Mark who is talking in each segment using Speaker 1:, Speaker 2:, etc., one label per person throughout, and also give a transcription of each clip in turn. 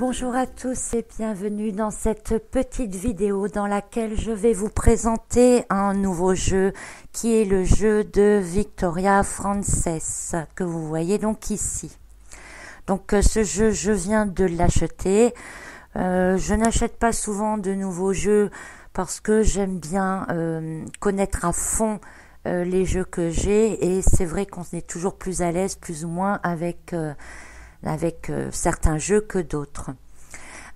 Speaker 1: Bonjour à tous et bienvenue dans cette petite vidéo dans laquelle je vais vous présenter un nouveau jeu qui est le jeu de Victoria Frances que vous voyez donc ici. Donc ce jeu, je viens de l'acheter. Je n'achète pas souvent de nouveaux jeux parce que j'aime bien connaître à fond les jeux que j'ai, et c'est vrai qu'on est toujours plus à l'aise plus ou moins avec certains jeux que d'autres.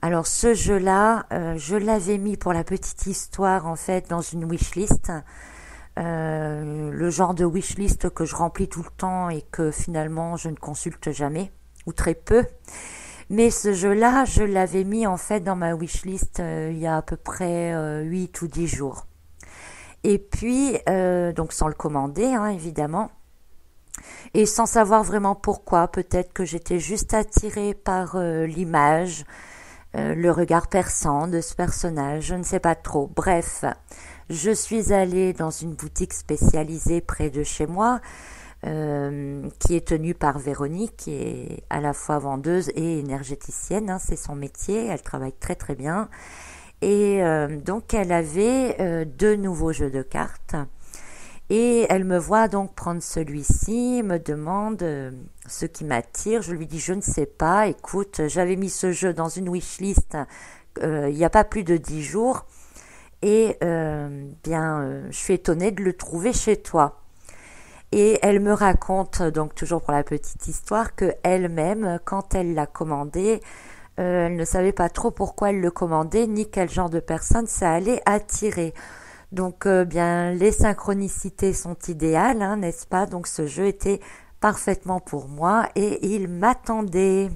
Speaker 1: Alors ce jeu-là, je l'avais mis pour la petite histoire en fait dans une wishlist, le genre de wishlist que je remplis tout le temps et que finalement je ne consulte jamais ou très peu. Mais ce jeu-là, je l'avais mis en fait dans ma wishlist il y a à peu près 8 ou 10 jours. Et puis, donc sans le commander évidemment, et sans savoir vraiment pourquoi, peut-être que j'étais juste attirée par l'image, le regard perçant de ce personnage, je ne sais pas trop. Bref, je suis allée dans une boutique spécialisée près de chez moi, qui est tenue par Véronique, qui est à la fois vendeuse et énergéticienne, c'est son métier, elle travaille très très bien. Et donc elle avait 2 nouveaux jeux de cartes. Et elle me voit donc prendre celui-ci, me demande ce qui m'attire. Je lui dis, je ne sais pas, écoute, j'avais mis ce jeu dans une wishlist il n'y a pas plus de 10 jours. Et je suis étonnée de le trouver chez toi. Et elle me raconte, donc toujours pour la petite histoire, que elle-même, quand elle l'a commandé, elle ne savait pas trop pourquoi elle le commandait, ni quel genre de personne ça allait attirer. Donc les synchronicités sont idéales, n'est-ce pas? Donc ce jeu était parfaitement pour moi et il m'attendait.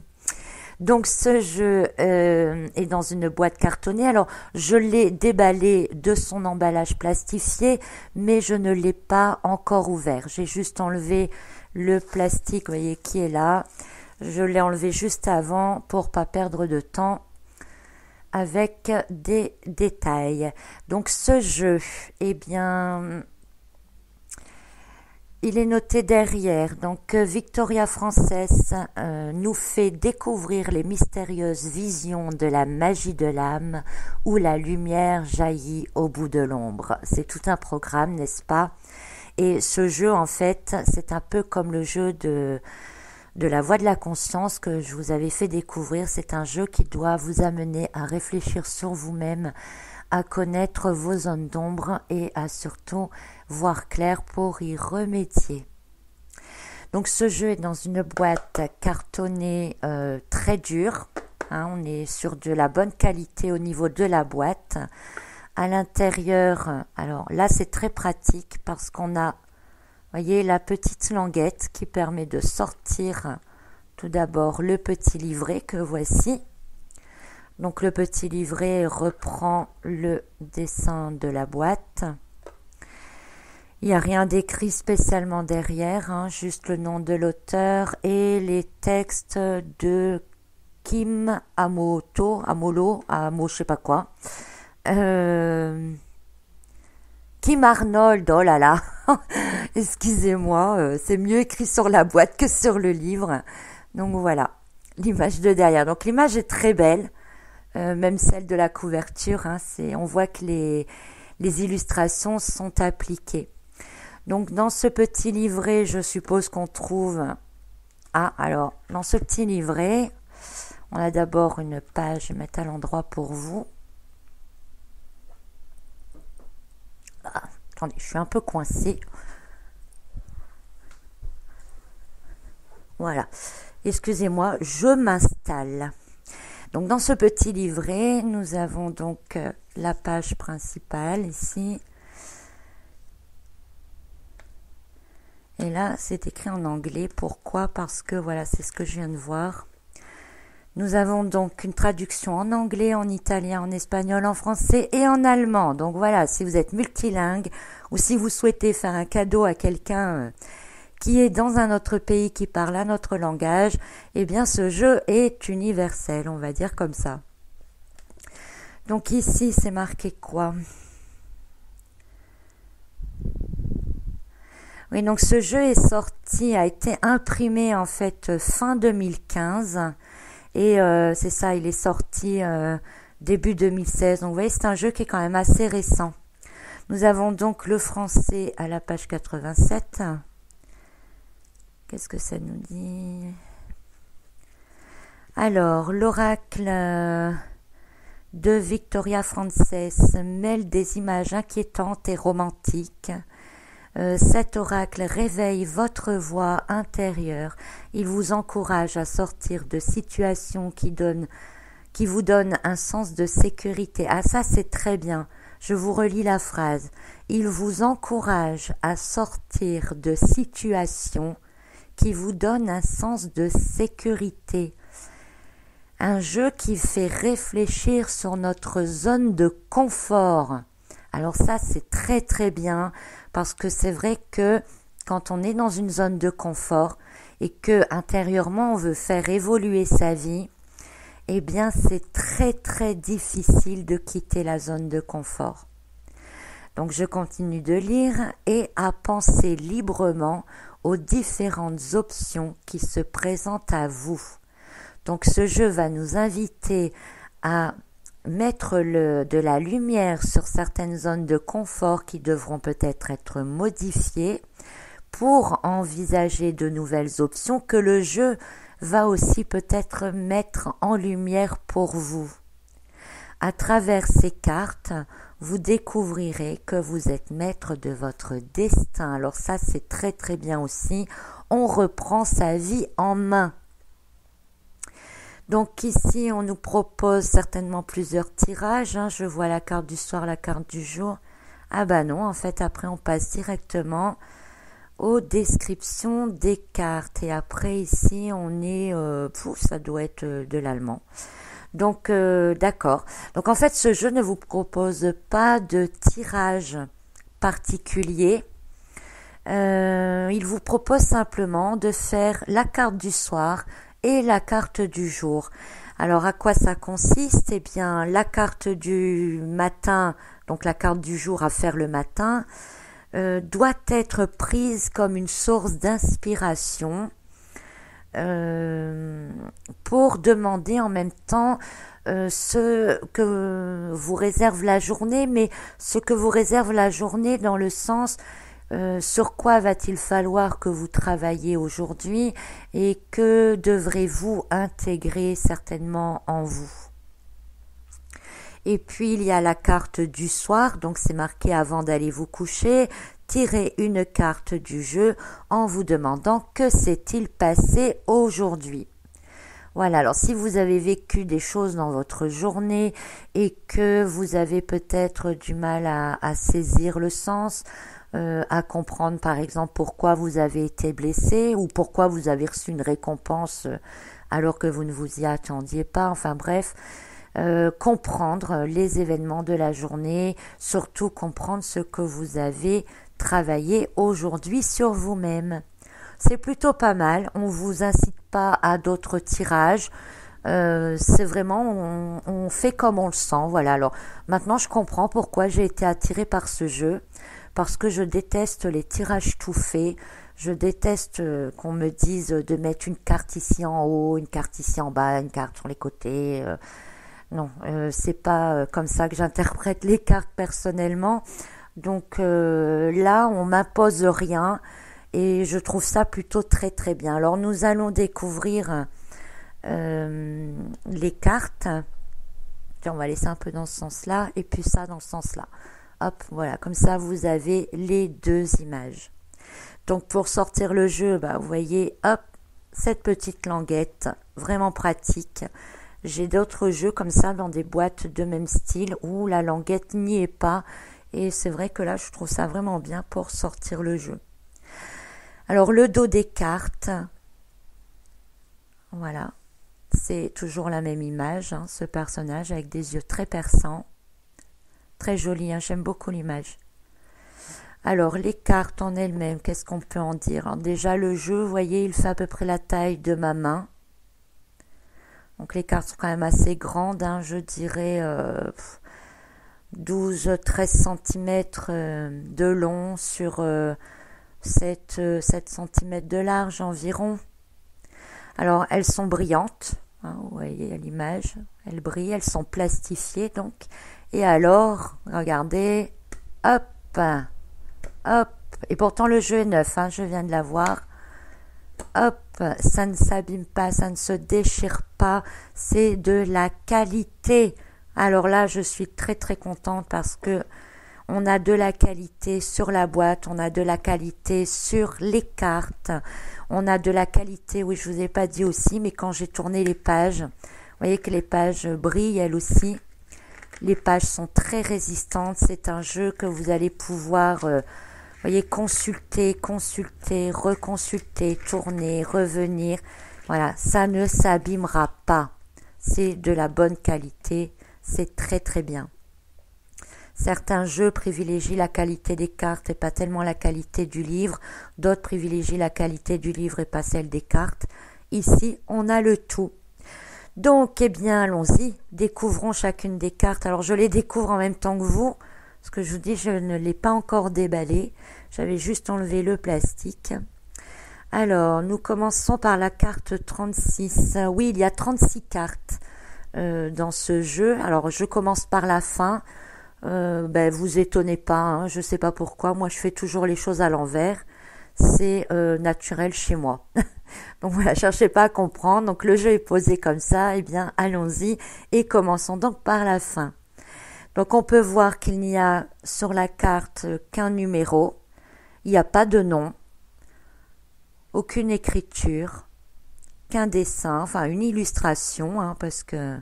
Speaker 1: Donc ce jeu est dans une boîte cartonnée. Alors je l'ai déballé de son emballage plastifié, mais je ne l'ai pas encore ouvert. J'ai juste enlevé le plastique, vous voyez, qui est là. Je l'ai enlevé juste avant pour pas perdre de temps avec des détails. Donc ce jeu, il est noté derrière. Donc Victoria Frances nous fait découvrir les mystérieuses visions de la magie de l'âme où la lumière jaillit au bout de l'ombre. C'est tout un programme, n'est-ce pas? Et ce jeu, en fait, c'est un peu comme le jeu de la voix de la conscience que je vous avais fait découvrir. C'est un jeu qui doit vous amener à réfléchir sur vous-même, à connaître vos zones d'ombre et à surtout voir clair pour y remédier. Donc ce jeu est dans une boîte cartonnée très dure. On est sur de la bonne qualité au niveau de la boîte. À l'intérieur, alors là c'est très pratique parce qu'on a, voyez, la petite languette qui permet de sortir tout d'abord le petit livret que voici. Donc le petit livret reprend le dessin de la boîte. Il n'y a rien d'écrit spécialement derrière, juste le nom de l'auteur et les textes de Kim Amolo, je sais pas quoi. Kim Arnold, oh là là, excusez-moi, c'est mieux écrit sur la boîte que sur le livre. Donc voilà, l'image de derrière. Donc l'image est très belle, même celle de la couverture, on voit que les illustrations sont appliquées. Donc dans ce petit livret, je suppose qu'on trouve... alors, dans ce petit livret, on a d'abord une page, je vais mettre à l'endroit pour vous. Attendez, je suis un peu coincée. Voilà. Excusez-moi, je m'installe. Donc, dans ce petit livret, nous avons donc la page principale ici. Et là, c'est écrit en anglais. Pourquoi? Parce que, voilà, c'est ce que je viens de voir. Nous avons donc une traduction en anglais, en italien, en espagnol, en français et en allemand. Donc voilà, si vous êtes multilingue ou si vous souhaitez faire un cadeau à quelqu'un qui est dans un autre pays, qui parle un autre langage, eh bien ce jeu est universel, on va dire comme ça. Donc ici, c'est marqué quoi? Oui, donc ce jeu est sorti, a été imprimé en fait fin 2015. Et c'est ça, il est sorti début 2016. Donc vous voyez, c'est un jeu qui est quand même assez récent. Nous avons donc le français à la page 87. Qu'est-ce que ça nous dit? Alors, l'oracle de Victoria Frances mêle des images inquiétantes et romantiques. Cet oracle réveille votre voix intérieure. Il vous encourage à sortir de situations qui vous donnent un sens de sécurité. Ah, ça c'est très bien. Je vous relis la phrase. Il vous encourage à sortir de situations qui vous donnent un sens de sécurité. Un jeu qui fait réfléchir sur notre zone de confort. Alors ça, c'est très très bien parce que c'est vrai que quand on est dans une zone de confort et que intérieurement on veut faire évoluer sa vie, eh bien c'est très très difficile de quitter la zone de confort. Donc je continue de lire et à penser librement aux différentes options qui se présentent à vous. Donc ce jeu va nous inviter à mettre de la lumière sur certaines zones de confort qui devront peut-être être modifiées pour envisager de nouvelles options que le jeu va aussi peut-être mettre en lumière pour vous. À travers ces cartes, vous découvrirez que vous êtes maître de votre destin. Alors ça, c'est très très bien aussi. On reprend sa vie en main. Donc ici, on nous propose certainement plusieurs tirages. Je vois la carte du soir, la carte du jour. Ah bah non, en fait, après, on passe directement aux descriptions des cartes. Et après, ici, on est... ça doit être de l'allemand. Donc, d'accord. Donc, en fait, ce jeu ne vous propose pas de tirage particulier. Il vous propose simplement de faire la carte du soir et la carte du jour. Alors, à quoi ça consiste? Eh bien, la carte du matin, donc la carte du jour à faire le matin, doit être prise comme une source d'inspiration pour demander en même temps ce que vous réserve la journée, mais ce que vous réserve la journée dans le sens sur quoi va-t-il falloir que vous travaillez aujourd'hui et que devrez-vous intégrer certainement en vous. Et puis il y a la carte du soir, donc c'est marqué avant d'aller vous coucher, tirez une carte du jeu en vous demandant que s'est-il passé aujourd'hui. Voilà, alors si vous avez vécu des choses dans votre journée et que vous avez peut-être du mal à saisir le sens, à comprendre par exemple pourquoi vous avez été blessé ou pourquoi vous avez reçu une récompense alors que vous ne vous y attendiez pas, enfin bref, comprendre les événements de la journée, surtout comprendre ce que vous avez travaillé aujourd'hui sur vous-même. C'est plutôt pas mal, on vous incite pas à d'autres tirages, c'est vraiment, on fait comme on le sent, voilà. Alors maintenant je comprends pourquoi j'ai été attirée par ce jeu, parce que je déteste les tirages tout faits, je déteste qu'on me dise de mettre une carte ici en haut, une carte ici en bas, une carte sur les côtés, non, c'est pas comme ça que j'interprète les cartes personnellement, donc là on m'impose rien, et je trouve ça plutôt très très bien. Alors nous allons découvrir les cartes. Tiens, on va laisser un peu dans ce sens-là et puis ça dans ce sens-là. Hop, voilà, comme ça vous avez les deux images. Donc pour sortir le jeu, vous voyez, hop, cette petite languette, vraiment pratique. J'ai d'autres jeux comme ça dans des boîtes de même style où la languette n'y est pas. Et c'est vrai que là, je trouve ça vraiment bien pour sortir le jeu. Alors le dos des cartes, voilà, c'est toujours la même image, ce personnage avec des yeux très perçants, très joli, j'aime beaucoup l'image. Alors les cartes en elles-mêmes, qu'est-ce qu'on peut en dire? Alors, déjà le jeu, vous voyez, il fait à peu près la taille de ma main, donc les cartes sont quand même assez grandes, je dirais 12-13 cm de long sur 7 cm de large environ. Alors elles sont brillantes, hein, vous voyez l'image, elles brillent, elles sont plastifiées donc. Et alors, regardez, hop, hop, et pourtant le jeu est neuf, hein, je viens de l'avoir. Hop, ça ne s'abîme pas, ça ne se déchire pas, c'est de la qualité. Alors là, je suis très très contente parce que on a de la qualité sur la boîte, on a de la qualité sur les cartes, on a de la qualité, oui je vous ai pas dit aussi, mais quand j'ai tourné les pages, vous voyez que les pages brillent elles aussi. Les pages sont très résistantes, c'est un jeu que vous allez pouvoir voyez, consulter, reconsulter, tourner, revenir. Voilà, ça ne s'abîmera pas. C'est de la bonne qualité, c'est très très bien. Certains jeux privilégient la qualité des cartes et pas tellement la qualité du livre. D'autres privilégient la qualité du livre et pas celle des cartes. Ici, on a le tout. Donc, eh bien, allons-y. Découvrons chacune des cartes. Alors, je les découvre en même temps que vous. Parce que je vous dis, je ne l'ai pas encore déballé. J'avais juste enlevé le plastique. Alors, nous commençons par la carte 36. Oui, il y a 36 cartes dans ce jeu. Alors, je commence par la fin. Vous étonnez pas, hein, je sais pas pourquoi. Moi, je fais toujours les choses à l'envers. C'est naturel chez moi. Donc voilà, cherchez pas à comprendre. Donc, le jeu est posé comme ça. Eh bien, allons-y et commençons donc par la fin. Donc on peut voir qu'il n'y a sur la carte qu'un numéro, il n'y a pas de nom, aucune écriture, qu'un dessin, enfin une illustration, hein, parce que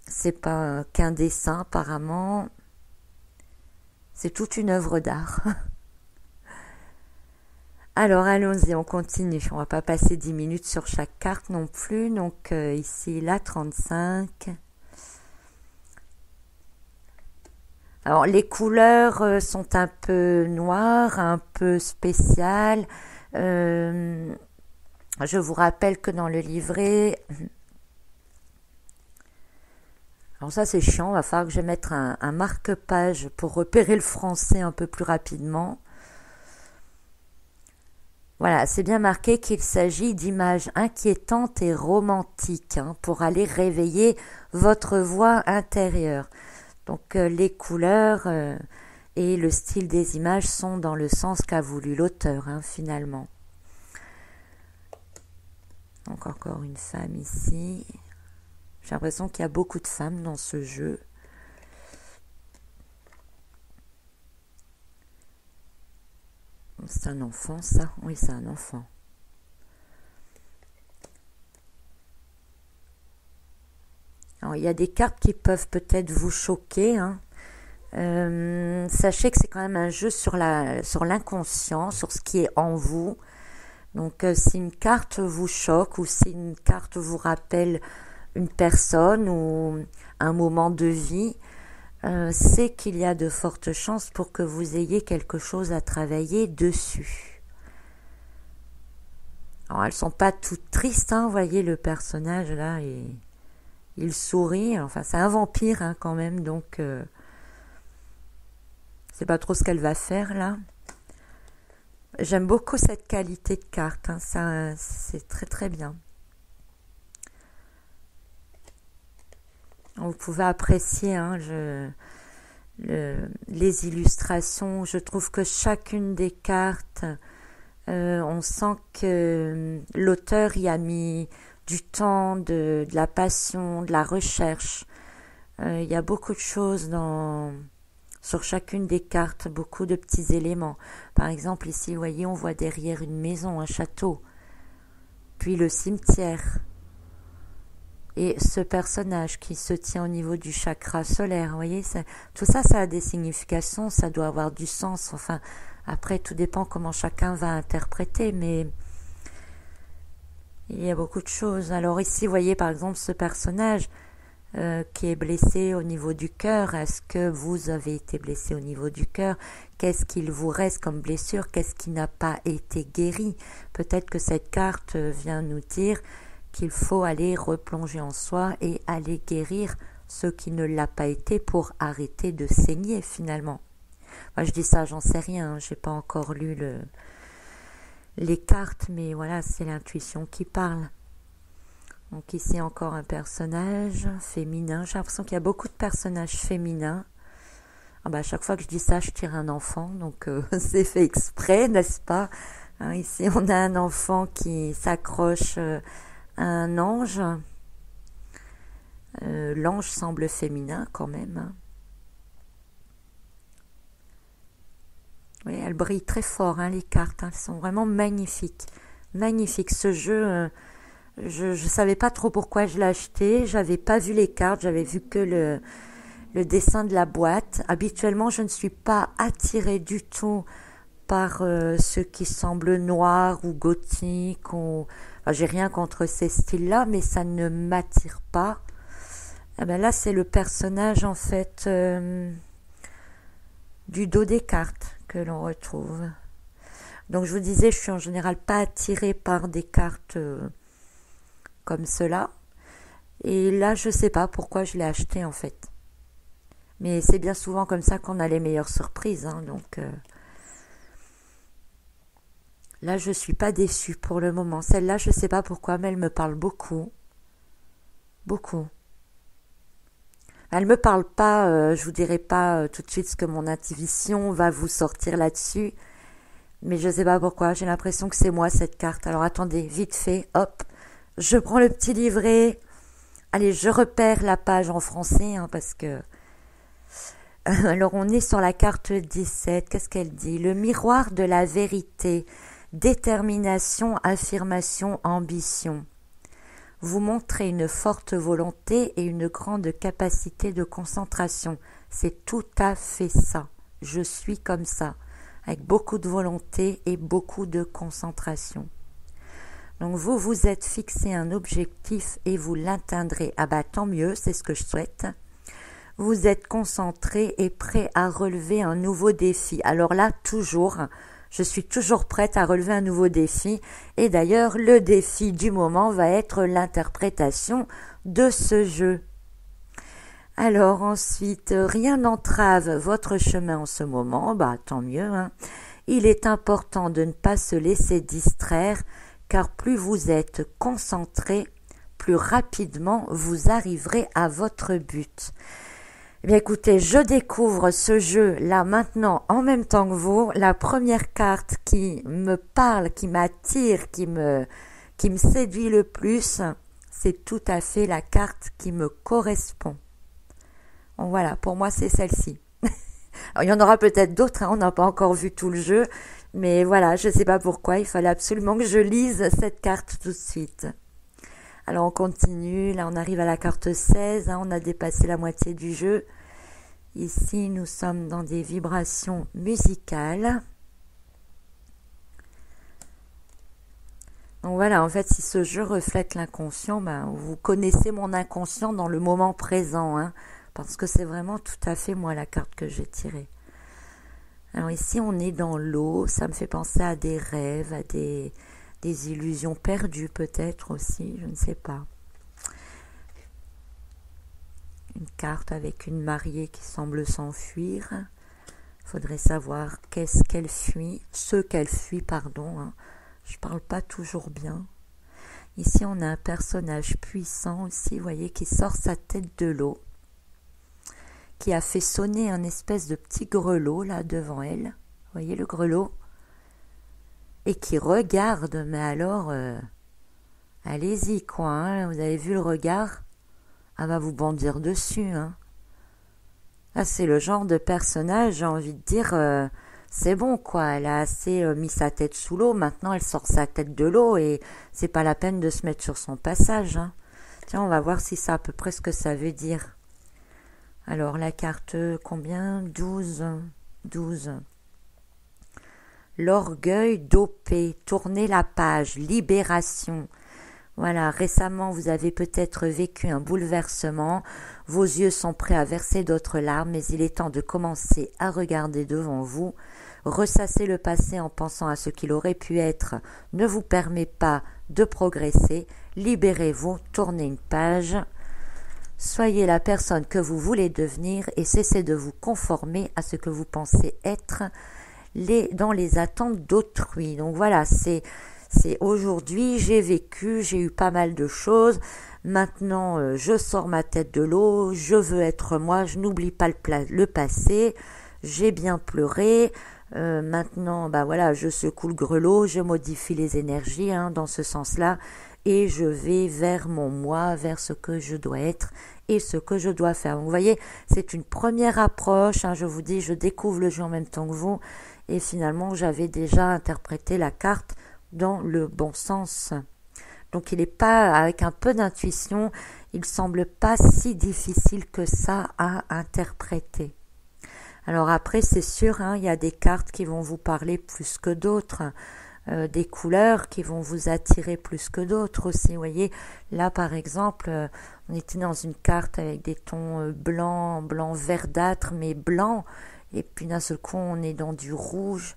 Speaker 1: c'est pas qu'un dessin apparemment, c'est toute une œuvre d'art. Alors allons-y, on continue, on va pas passer 10 minutes sur chaque carte non plus, donc ici la 35. Alors les couleurs sont un peu noires, un peu spéciales. Je vous rappelle que dans le livret, alors ça c'est chiant, il va falloir que je mette un marque-page pour repérer le français un peu plus rapidement. Voilà, c'est bien marqué qu'il s'agit d'images inquiétantes et romantiques hein, pour aller réveiller votre voix intérieure. Donc les couleurs et le style des images sont dans le sens qu'a voulu l'auteur, hein, finalement. Donc encore une femme ici. J'ai l'impression qu'il y a beaucoup de femmes dans ce jeu. C'est un enfant, ça? Oui, c'est un enfant. Alors, il y a des cartes qui peuvent peut-être vous choquer. Hein. Sachez que c'est quand même un jeu sur l'inconscient, sur ce qui est en vous. Donc, si une carte vous choque ou si une carte vous rappelle une personne ou un moment de vie, c'est qu'il y a de fortes chances pour que vous ayez quelque chose à travailler dessus. Alors, elles sont pas toutes tristes, hein. Vous voyez le personnage là, il sourit. Enfin, c'est un vampire hein, quand même, donc c'est pas trop ce qu'elle va faire là. J'aime beaucoup cette qualité de carte, hein. Ça, c'est très très bien. Vous pouvez apprécier hein, les illustrations. Je trouve que chacune des cartes, on sent que l'auteur y a mis du temps, de la passion, de la recherche. Il y a beaucoup de choses sur chacune des cartes, beaucoup de petits éléments. Par exemple, ici, vous voyez, on voit derrière une maison, un château, puis le cimetière. Et ce personnage qui se tient au niveau du chakra solaire, vous voyez, tout ça, ça a des significations, ça doit avoir du sens. Enfin, après, tout dépend comment chacun va interpréter, mais il y a beaucoup de choses. Alors ici, vous voyez par exemple ce personnage qui est blessé au niveau du cœur. Est-ce que vous avez été blessé au niveau du cœur? Qu'est-ce qu'il vous reste comme blessure? Qu'est-ce qui n'a pas été guéri? Peut-être que cette carte vient nous dire qu'il faut aller replonger en soi et aller guérir ce qui ne l'a pas été pour arrêter de saigner finalement. Moi je dis ça, j'en sais rien, hein, j'ai pas encore lu les cartes, mais voilà, c'est l'intuition qui parle. Donc ici encore un personnage féminin. J'ai l'impression qu'il y a beaucoup de personnages féminins. Ah bah, à chaque fois que je dis ça, je tire un enfant, donc c'est fait exprès, n'est-ce pas? Hein, ici, on a un enfant qui s'accroche à un ange. L'ange semble féminin quand même. Hein. Oui, elles brillent très fort, hein, les cartes. Hein, elles sont vraiment magnifiques. Magnifiques. Ce jeu, je savais pas trop pourquoi je l'ai acheté. J'avais pas vu les cartes, j'avais vu que le dessin de la boîte. Habituellement, je ne suis pas attirée du tout par ce qui semble noir ou gothique. Enfin, j'ai rien contre ces styles-là, mais ça ne m'attire pas. Ah ben là, c'est le personnage en fait du dos des cartes que l'on retrouve. Donc je vous disais, je suis en général pas attirée par des cartes comme cela. Et là, je sais pas pourquoi je l'ai acheté en fait. Mais c'est bien souvent comme ça qu'on a les meilleures surprises. Hein, donc là, je suis pas déçue pour le moment. Celle-là, je sais pas pourquoi, mais elle me parle beaucoup. Beaucoup. Elle me parle pas, je vous dirai pas tout de suite ce que mon intuition va vous sortir là-dessus. Mais je sais pas pourquoi, j'ai l'impression que c'est moi cette carte. Alors attendez, vite fait, hop, je prends le petit livret. Allez, je repère la page en français, hein, parce que... Alors on est sur la carte 17, qu'est-ce qu'elle dit? Le miroir de la vérité, détermination, affirmation, ambition. Vous montrez une forte volonté et une grande capacité de concentration. C'est tout à fait ça. Je suis comme ça, avec beaucoup de volonté et beaucoup de concentration. Donc vous vous êtes fixé un objectif et vous l'atteindrez. Ah bah tant mieux, c'est ce que je souhaite. Vous êtes concentré et prêt à relever un nouveau défi. Alors là, toujours, je suis toujours prête à relever un nouveau défi. Et d'ailleurs, le défi du moment va être l'interprétation de ce jeu. Alors ensuite, rien n'entrave votre chemin en ce moment. Bah tant mieux, hein. Il est important de ne pas se laisser distraire, car plus vous êtes concentré, plus rapidement vous arriverez à votre but. Eh bien écoutez, je découvre ce jeu là maintenant en même temps que vous. La première carte qui me parle, qui m'attire, qui me séduit le plus, c'est tout à fait la carte qui me correspond. Bon, voilà, pour moi c'est celle-ci. Alors, il y en aura peut-être d'autres, hein, on n'a pas encore vu tout le jeu, mais voilà, je ne sais pas pourquoi, il fallait absolument que je lise cette carte tout de suite. Alors on continue, là on arrive à la carte 16, hein, on a dépassé la moitié du jeu. Ici nous sommes dans des vibrations musicales. Donc voilà, en fait si ce jeu reflète l'inconscient, ben, vous connaissez mon inconscient dans le moment présent, hein, parce que c'est vraiment tout à fait moi la carte que j'ai tirée. Alors ici on est dans l'eau, ça me fait penser à des rêves, à des illusions perdues peut-être aussi, je ne sais pas. Une carte avec une mariée qui semble s'enfuir. Il faudrait savoir qu'est-ce qu'elle fuit, ce qu'elle fuit, pardon. Hein. Je ne parle pas toujours bien. Ici on a un personnage puissant aussi, vous voyez, qui sort sa tête de l'eau, qui a fait sonner un espèce de petit grelot là devant elle. Vous voyez le grelot? Et qui regarde, mais alors, allez-y quoi, hein, vous avez vu le regard? Elle va vous bondir dessus. Hein. Là, c'est le genre de personnage, j'ai envie de dire, c'est bon quoi, elle a assez mis sa tête sous l'eau, maintenant elle sort sa tête de l'eau et c'est pas la peine de se mettre sur son passage. Hein. Tiens, on va voir si c'est à peu près ce que ça veut dire. Alors, la carte, combien? 12. 12. L'orgueil dopé, tournez la page, libération. Voilà, récemment vous avez peut-être vécu un bouleversement, vos yeux sont prêts à verser d'autres larmes, mais il est temps de commencer à regarder devant vous. Ressasser le passé en pensant à ce qu'il aurait pu être ne vous permet pas de progresser. Libérez-vous, tournez une page. Soyez la personne que vous voulez devenir et cessez de vous conformer à ce que vous pensez être dans les attentes d'autrui. Donc voilà, c'est C'est aujourd'hui, j'ai vécu, j'ai eu pas mal de choses. Maintenant, je sors ma tête de l'eau, je veux être moi, je n'oublie pas le passé. J'ai bien pleuré. Maintenant, bah voilà, je secoue le grelot, je modifie les énergies dans ce sens-là et je vais vers mon moi, vers ce que je dois être et ce que je dois faire. Donc, vous voyez, c'est une première approche. Je vous dis, je découvre le jeu en même temps que vous et finalement, j'avais déjà interprété la carte dans le bon sens. Donc, il n'est pas, avec un peu d'intuition, il semble pas si difficile que ça à interpréter. Alors après, c'est sûr, il y a des cartes qui vont vous parler plus que d'autres, des couleurs qui vont vous attirer plus que d'autres aussi. Vous voyez, là par exemple, on était dans une carte avec des tons blanc verdâtre, mais blanc, et puis d'un seul coup, on est dans du rouge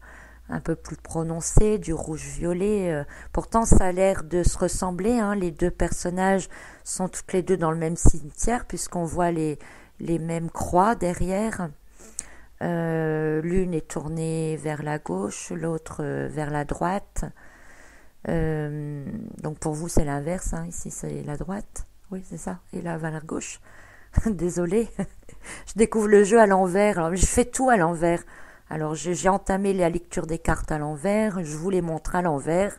Speaker 1: un peu plus prononcé, du rouge violet. Pourtant, ça a l'air de se ressembler. Les deux personnages sont toutes les deux dans le même cimetière, puisqu'on voit les mêmes croix derrière. L'une est tournée vers la gauche, l'autre vers la droite. Donc pour vous c'est l'inverse, ici c'est la droite, oui c'est ça, et là vers la gauche. Désolée, je découvre le jeu à l'envers, alors je fais tout à l'envers. Alors j'ai entamé la lecture des cartes à l'envers, je vous les montre à l'envers.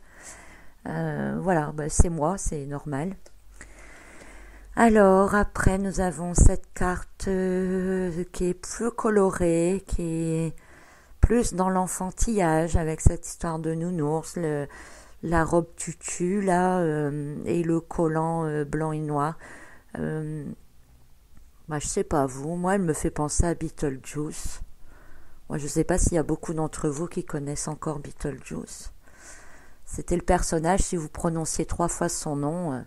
Speaker 1: Voilà, c'est moi, c'est normal. Alors après nous avons cette carte qui est plus colorée, qui est plus dans l'enfantillage avec cette histoire de nounours, la robe tutu là et le collant blanc et noir. Je sais pas vous, moi elle me fait penser à Beetlejuice. Moi je sais pas s'il y a beaucoup d'entre vous qui connaissent encore Beetlejuice. C'était le personnage, si vous prononciez 3 fois son nom,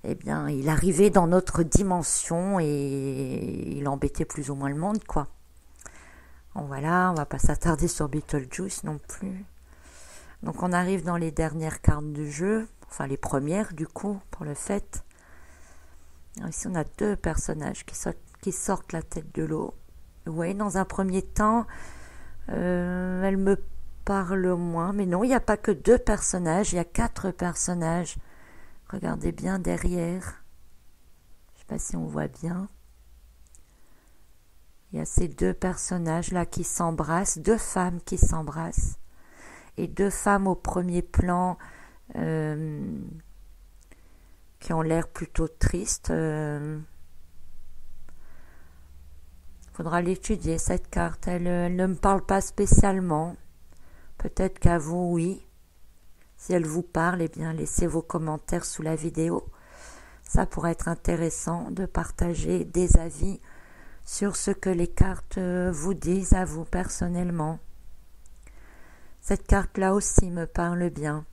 Speaker 1: eh bien, il arrivait dans notre dimension et il embêtait plus ou moins le monde, quoi. Bon, voilà, on va pas s'attarder sur Beetlejuice non plus. Donc, on arrive dans les dernières cartes du jeu, enfin les premières, du coup, pour le fait. Alors, ici, on a 2 personnages qui sortent la tête de l'eau. Vous voyez, dans un premier temps, elle me parle moins, mais non, il n'y a pas que 2 personnages, il y a 4 personnages. Regardez bien derrière. Je ne sais pas si on voit bien. Il y a ces 2 personnages là qui s'embrassent, 2 femmes qui s'embrassent. Et 2 femmes au premier plan qui ont l'air plutôt tristes. Faudra l'étudier cette carte. Elle ne me parle pas spécialement. Peut-être qu'à vous, oui. Si elle vous parle, eh bien, laissez vos commentaires sous la vidéo. Ça pourrait être intéressant de partager des avis sur ce que les cartes vous disent à vous personnellement. Cette carte-là aussi me parle bien.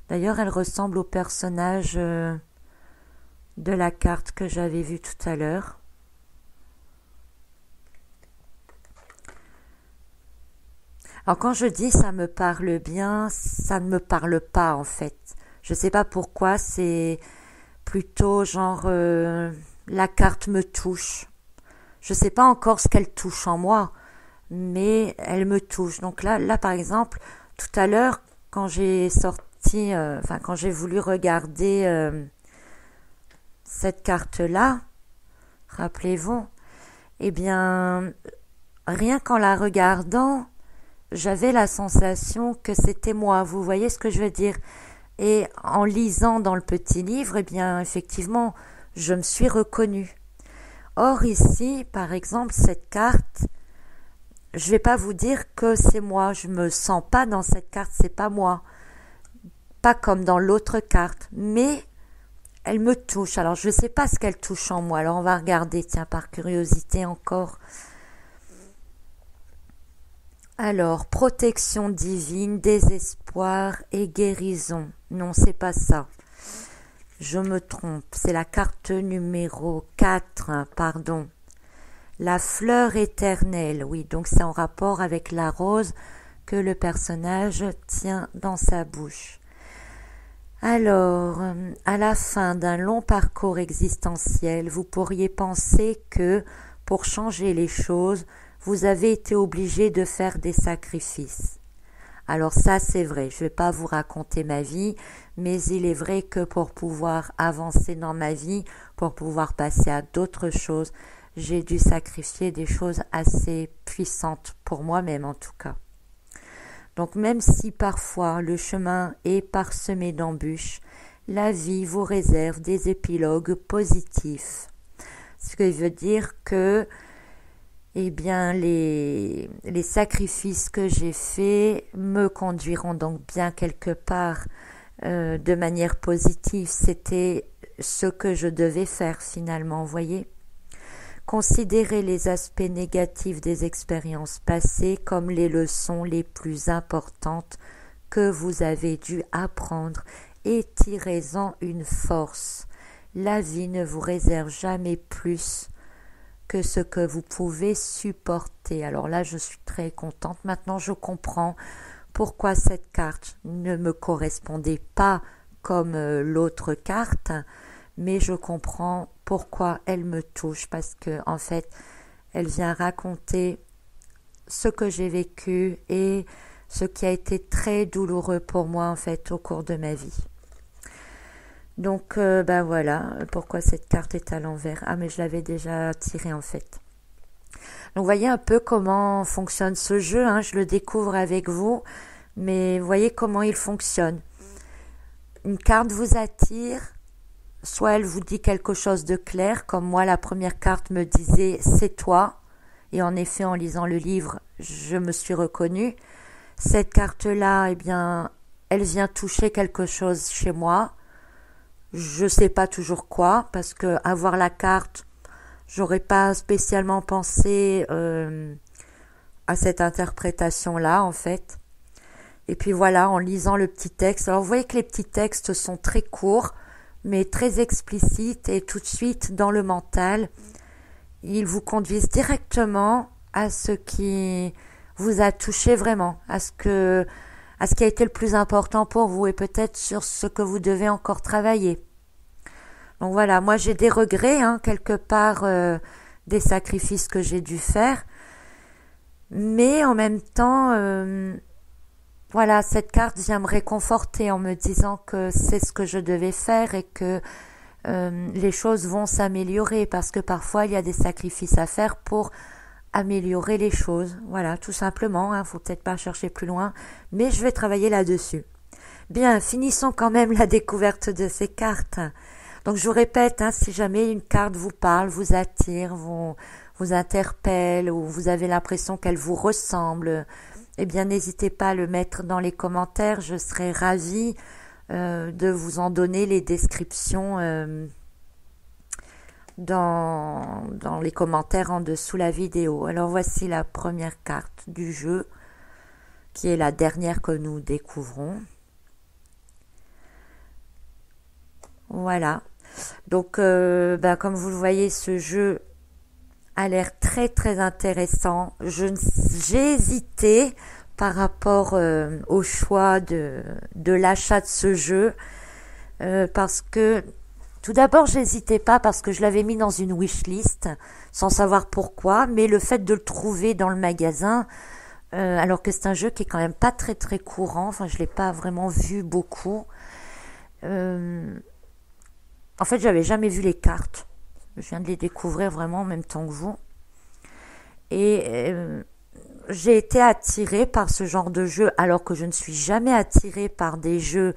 Speaker 1: D'ailleurs, elle ressemble au personnage de la carte que j'avais vue tout à l'heure. Alors quand je dis ça me parle bien, ça ne me parle pas en fait. Je ne sais pas pourquoi, c'est plutôt genre la carte me touche. Je ne sais pas encore ce qu'elle touche en moi, mais elle me touche. Donc là par exemple, tout à l'heure, quand j'ai quand j'ai voulu regarder cette carte-là, rappelez-vous, eh bien, rien qu'en la regardant, j'avais la sensation que c'était moi. Vous voyez ce que je veux dire? Et en lisant dans le petit livre, eh bien, effectivement, je me suis reconnue. Or ici, par exemple, cette carte, je vais pas vous dire que c'est moi. Je me sens pas dans cette carte, c'est pas moi. Pas comme dans l'autre carte, mais elle me touche. Alors, je sais pas ce qu'elle touche en moi. Alors, on va regarder, tiens, par curiosité encore. Alors, protection divine, désespoir et guérison. Non, c'est pas ça. Je me trompe. C'est la carte numéro 4, pardon. La fleur éternelle. Oui, donc c'est en rapport avec la rose que le personnage tient dans sa bouche. Alors, à la fin d'un long parcours existentiel, vous pourriez penser que, pour changer les choses, vous avez été obligé de faire des sacrifices. Alors ça, c'est vrai, je ne vais pas vous raconter ma vie, mais il est vrai que pour pouvoir avancer dans ma vie, pour pouvoir passer à d'autres choses, j'ai dû sacrifier des choses assez puissantes pour moi-même en tout cas. Donc même si parfois le chemin est parsemé d'embûches, la vie vous réserve des épilogues positifs. Ce qui veut dire que les sacrifices que j'ai faits me conduiront donc bien quelque part de manière positive. C'était ce que je devais faire finalement, vous voyez. Considérez les aspects négatifs des expériences passées comme les leçons les plus importantes que vous avez dû apprendre et tirez-en une force. La vie ne vous réserve jamais plus que ce que vous pouvez supporter. Alors là, je suis très contente. Maintenant, je comprends pourquoi cette carte ne me correspondait pas comme l'autre carte, mais je comprends pourquoi elle me touche, parce que en fait, elle vient raconter ce que j'ai vécu et ce qui a été très douloureux pour moi en fait au cours de ma vie. Donc voilà pourquoi cette carte est à l'envers. Ah mais je l'avais déjà tirée en fait. Donc vous voyez un peu comment fonctionne ce jeu, hein, je le découvre avec vous, mais vous voyez comment il fonctionne. Une carte vous attire, soit elle vous dit quelque chose de clair, comme moi la première carte me disait c'est toi, et en effet en lisant le livre je me suis reconnue. Cette carte-là, elle vient toucher quelque chose chez moi. Je sais pas toujours quoi, parce que avoir la carte, j'aurais pas spécialement pensé à cette interprétation-là en fait. Et puis voilà, en lisant le petit texte, alors vous voyez que les petits textes sont très courts, mais très explicites et tout de suite dans le mental, ils vous conduisent directement à ce qui vous a touché vraiment, à ce qui a été le plus important pour vous et peut-être sur ce que vous devez encore travailler. Donc voilà, moi j'ai des regrets, quelque part, des sacrifices que j'ai dû faire, mais en même temps, voilà, cette carte vient me réconforter en me disant que c'est ce que je devais faire et que les choses vont s'améliorer, parce que parfois il y a des sacrifices à faire pour améliorer les choses. Voilà, tout simplement, faut peut-être pas chercher plus loin, mais je vais travailler là-dessus. Bien, finissons quand même la découverte de ces cartes. Donc je vous répète, si jamais une carte vous parle, vous attire, vous interpelle ou vous avez l'impression qu'elle vous ressemble, n'hésitez pas à le mettre dans les commentaires, je serai ravie de vous en donner les descriptions dans les commentaires en dessous la vidéo. Alors voici la première carte du jeu, qui est la dernière que nous découvrons. Voilà. Donc, comme vous le voyez, ce jeu a l'air très très intéressant. J'ai hésité par rapport au choix de l'achat de ce jeu, parce que tout d'abord j'hésitais pas parce que je l'avais mis dans une wishlist sans savoir pourquoi, mais le fait de le trouver dans le magasin, alors que c'est un jeu qui est quand même pas très très courant, enfin je l'ai pas vraiment vu beaucoup. En fait, j'avais jamais vu les cartes. Je viens de les découvrir vraiment en même temps que vous. Et j'ai été attirée par ce genre de jeu, alors que je ne suis jamais attirée par des jeux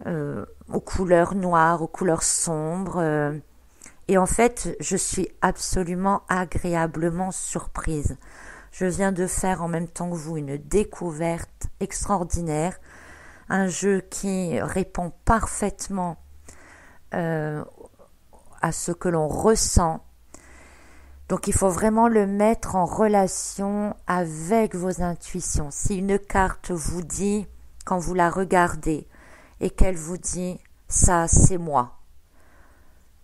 Speaker 1: aux couleurs noires, aux couleurs sombres. Et en fait, je suis absolument agréablement surprise. Je viens de faire en même temps que vous une découverte extraordinaire. Un jeu qui répond parfaitement à ce que l'on ressent. Donc il faut vraiment le mettre en relation avec vos intuitions. Si une carte vous dit, quand vous la regardez, et qu'elle vous dit « ça c'est moi »,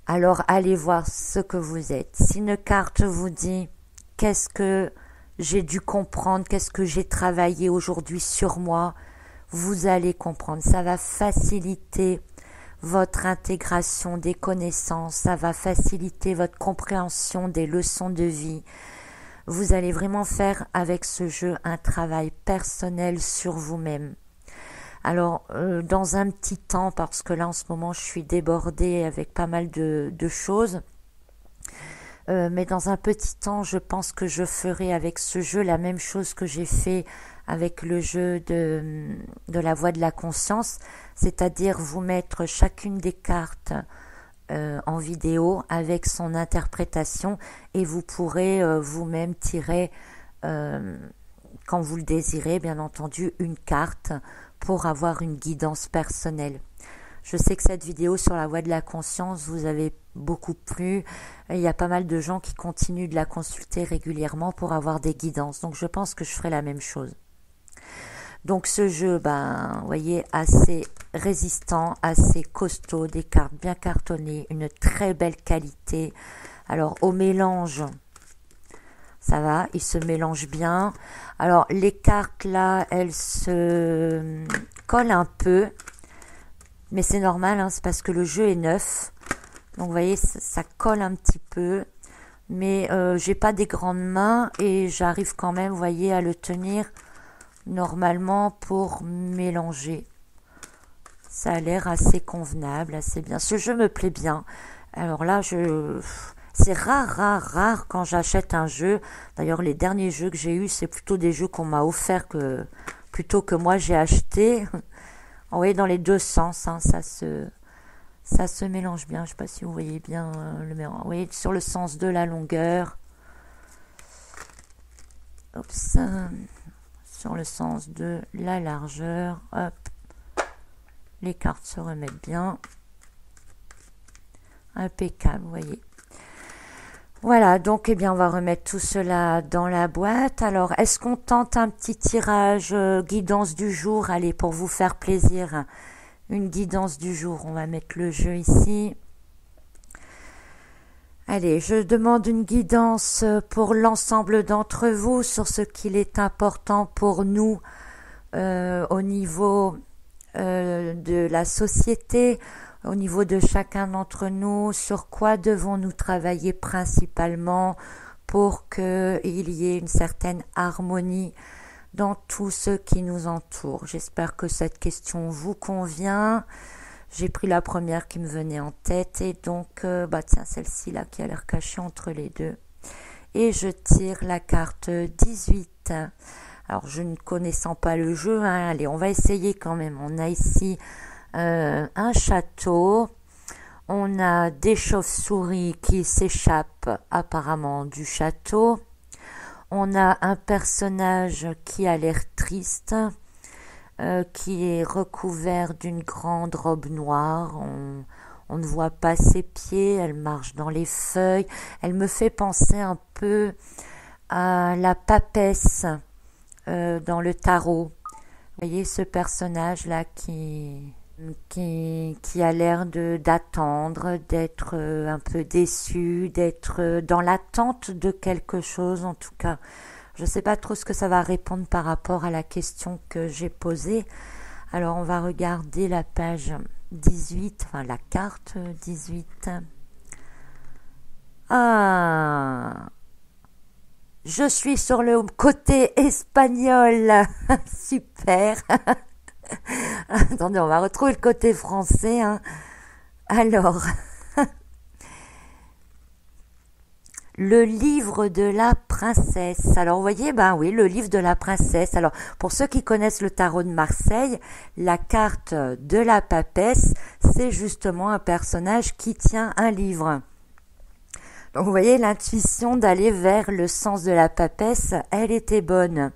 Speaker 1: alors allez voir ce que vous êtes. Si une carte vous dit « qu'est-ce que j'ai dû comprendre, qu'est-ce que j'ai travaillé aujourd'hui sur moi », vous allez comprendre. Ça va faciliter votre intégration des connaissances, ça va faciliter votre compréhension des leçons de vie. vous allez vraiment faire avec ce jeu un travail personnel sur vous-même. Alors, dans un petit temps, parce que là en ce moment je suis débordée avec pas mal de choses, mais dans un petit temps, je pense que je ferai avec ce jeu la même chose que j'ai fait avec le jeu de la voix de la conscience, c'est-à-dire vous mettre chacune des cartes en vidéo avec son interprétation et vous pourrez vous-même tirer, quand vous le désirez, bien entendu, une carte pour avoir une guidance personnelle. Je sais que cette vidéo sur la voie de la conscience vous avait beaucoup plu. Il y a pas mal de gens qui continuent de la consulter régulièrement pour avoir des guidances. Donc je pense que je ferai la même chose. Donc ce jeu, vous voyez, assez résistant, assez costaud, des cartes bien cartonnées, une très belle qualité. Alors au mélange, ça va, il se mélange bien. Alors les cartes là, elles se collent un peu. Mais c'est normal, hein, c'est parce que le jeu est neuf. Donc vous voyez, ça colle un petit peu. Mais j'ai pas des grandes mains et j'arrive quand même, vous voyez, à le tenir normalement pour mélanger. Ça a l'air assez convenable, assez bien. Ce jeu me plaît bien. Alors là, c'est rare quand j'achète un jeu. D'ailleurs, les derniers jeux que j'ai eus, c'est plutôt des jeux qu'on m'a offerts plutôt que moi j'ai acheté. Vous voyez, dans les deux sens, hein, ça se mélange bien. Je ne sais pas si vous voyez bien le mélange. Vous voyez, sur le sens de la longueur. Hop, sur le sens de la largeur. Hop. Les cartes se remettent bien. Impeccable, vous voyez. Voilà, donc eh bien on va remettre tout cela dans la boîte. Alors, est-ce qu'on tente un petit tirage guidance du jour? Allez, pour vous faire plaisir, une guidance du jour. On va mettre le jeu ici. Allez, je demande une guidance pour l'ensemble d'entre vous sur ce qu'il est important pour nous au niveau de la société, au niveau de chacun d'entre nous, sur quoi devons-nous travailler principalement pour qu'il y ait une certaine harmonie dans tout ce qui nous entoure. J'espère que cette question vous convient. J'ai pris la première qui me venait en tête et donc, tiens, celle-ci là qui a l'air cachée entre les deux. Et je tire la carte 18. Alors, je ne connaissant pas le jeu, hein, allez, on va essayer quand même. On a ici un château, on a des chauves-souris qui s'échappent apparemment du château, on a un personnage qui a l'air triste, qui est recouvert d'une grande robe noire, on ne voit pas ses pieds, elle marche dans les feuilles, elle me fait penser un peu à la papesse dans le tarot. Vous voyez ce personnage-là qui a l'air d'attendre, d'être un peu déçu, d'être dans l'attente de quelque chose en tout cas. Je ne sais pas trop ce que ça va répondre par rapport à la question que j'ai posée. Alors on va regarder la page 18, enfin la carte 18. Ah, je suis sur le côté espagnol. Super. Attendez, on va retrouver le côté français. Hein. Alors, le livre de la princesse. Alors, vous voyez, oui, le livre de la princesse. Alors, pour ceux qui connaissent le tarot de Marseille, la carte de la papesse, c'est justement un personnage qui tient un livre. Donc, vous voyez, l'intuition d'aller vers le sens de la papesse, elle était bonne.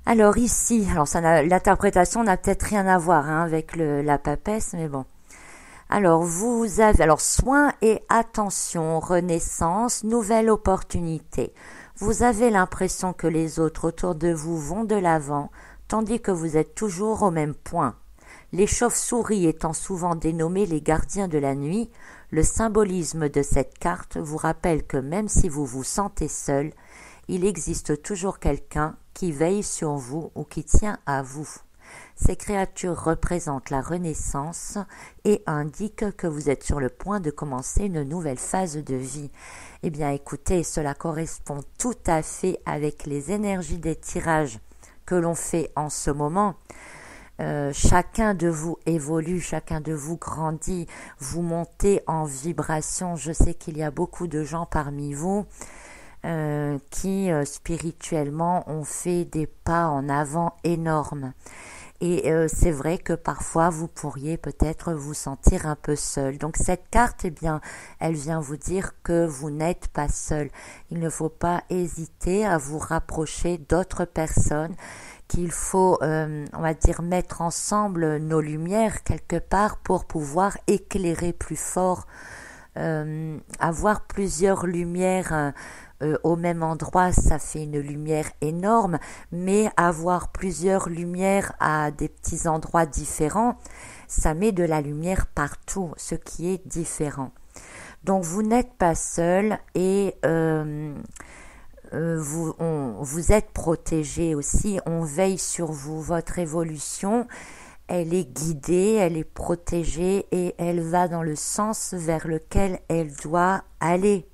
Speaker 1: Alors ici, l'interprétation n'a peut-être rien à voir avec la papesse, mais bon. Alors vous avez, soin et attention, renaissance, nouvelle opportunité. Vous avez l'impression que les autres autour de vous vont de l'avant, tandis que vous êtes toujours au même point. Les chauves-souris étant souvent dénommés les gardiens de la nuit, le symbolisme de cette carte vous rappelle que même si vous vous sentez seul, il existe toujours quelqu'un qui veille sur vous ou qui tient à vous. Ces créatures représentent la renaissance et indiquent que vous êtes sur le point de commencer une nouvelle phase de vie. Eh bien écoutez, cela correspond tout à fait avec les énergies des tirages que l'on fait en ce moment. Chacun de vous évolue, chacun de vous grandit, vous montez en vibration. Je sais qu'il y a beaucoup de gens parmi vous qui spirituellement ont fait des pas en avant énormes. Et c'est vrai que parfois vous pourriez peut-être vous sentir un peu seul. Donc cette carte, eh bien, elle vient vous dire que vous n'êtes pas seul. Il ne faut pas hésiter à vous rapprocher d'autres personnes, qu'il faut, on va dire, mettre ensemble nos lumières quelque part pour pouvoir éclairer plus fort, avoir plusieurs lumières au même endroit, ça fait une lumière énorme, mais avoir plusieurs lumières à des petits endroits différents, ça met de la lumière partout, ce qui est différent. Donc vous n'êtes pas seul et vous êtes protégé aussi, on veille sur vous, votre évolution, elle est guidée, elle est protégée et elle va dans le sens vers lequel elle doit aller.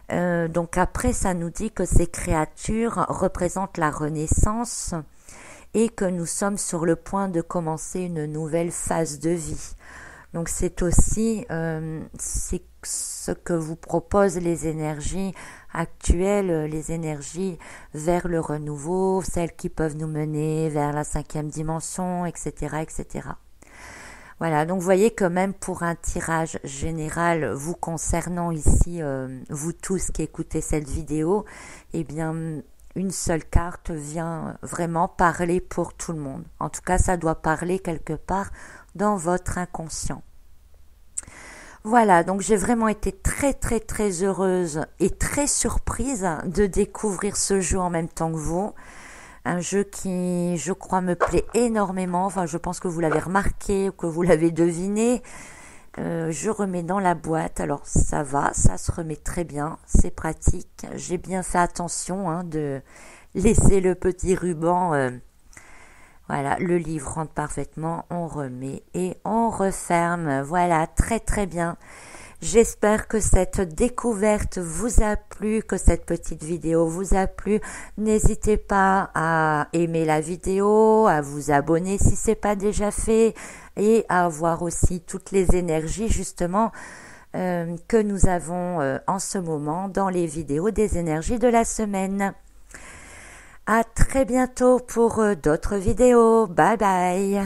Speaker 1: Donc après, ça nous dit que ces créatures représentent la renaissance et que nous sommes sur le point de commencer une nouvelle phase de vie. Donc c'est aussi c'est ce que vous proposent les énergies actuelles, les énergies vers le renouveau, celles qui peuvent nous mener vers la 5e dimension, etc., etc. Voilà, donc vous voyez que même pour un tirage général vous concernant ici, vous tous qui écoutez cette vidéo, eh bien une seule carte vient vraiment parler pour tout le monde. En tout cas, ça doit parler quelque part dans votre inconscient. Voilà, donc j'ai vraiment été très très très heureuse et très surprise de découvrir ce jeu en même temps que vous. Un jeu qui, je crois, me plaît énormément. Enfin, je pense que vous l'avez remarqué ou que vous l'avez deviné. Je remets dans la boîte. Alors, ça va, ça se remet très bien. C'est pratique. J'ai bien fait attention de laisser le petit ruban. Voilà, le livre rentre parfaitement. On remet et on referme. Voilà, très très bien. J'espère que cette découverte vous a plu, que cette petite vidéo vous a plu. N'hésitez pas à aimer la vidéo, à vous abonner si ce n'est pas déjà fait et à voir aussi toutes les énergies justement que nous avons en ce moment dans les vidéos des énergies de la semaine. À très bientôt pour d'autres vidéos. Bye bye.